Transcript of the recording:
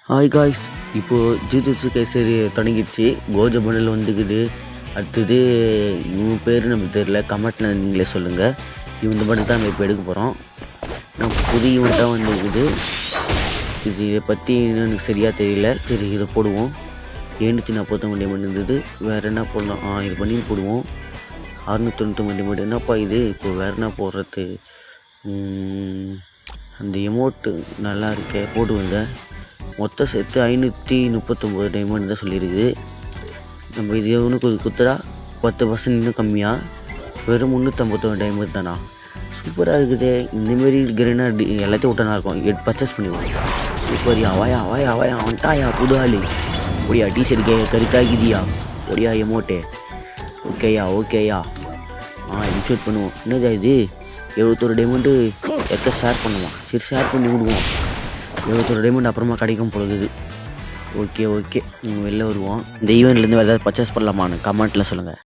Hi guys, இப்போது ஜூஜுட்சு Kaisari தொடங்கிடுச்சு. Gojo bundle வந்துக்குது. அடுத்தது இவங்க பேர் நமக்கு தெரியல, கமெண்ட்டில் நீங்களே சொல்லுங்கள். இந்த பண்டில் தான் நம்ம இப்போ எடுக்க போகிறோம். நான் புது ஈவெண்ட்டாக வந்துக்குது. இதை பற்றி இன்னும் எனக்கு சரியாக தெரியல. சரி, இதை போடுவோம். 749 டைமண்ட் இருந்தது. வேறு என்ன போடலாம்? இது பண்ணி போடுவோம். 699 டைமண்ட். என்னப்பா இது? இப்போ வேறு என்ன போடுறது? அந்த எமௌண்ட்டு நல்லா இருக்கே, போடுவேங்க. மொத்தம் சேர்த்து 539 டைமண்ட் தான் சொல்லியிருக்குது. நம்ம இது ஒன்று குத்துறா 10% இன்னும் கம்மியாக, வெறும் 351 டைமண்ட் தானா? சூப்பராக இருக்குது. இந்தமாரி இருக்கிறேன்னா எல்லாத்தையும் விட்டனா இருக்கும். பர்ச்சேஸ் பண்ணிடுவோம். சூப்பரியா, வாயா வந்துட்டாயா புது ஆள். ஒடியா டிஷர்ட் கருக்காகிதியா? ஒடியா எமௌண்ட்டு. ஓகேயா இன்ஷூட் பண்ணுவோம். என்னதா இது? 71 டைமண்ட்டு எத்த ஷேர் பண்ணுவான். சரி, ஷேர் பண்ணி விடுவோம். 71 டைமண்ட் அப்புறமா கிடைக்கும் பொழுது. ஓகே வெளில வருவோம். இந்த ஈவெண்ட்லேருந்து வேறு ஏதாவது பர்ச்சேஸ் பண்ணலாமான்னு கமெண்ட்டில் சொல்லுங்கள்.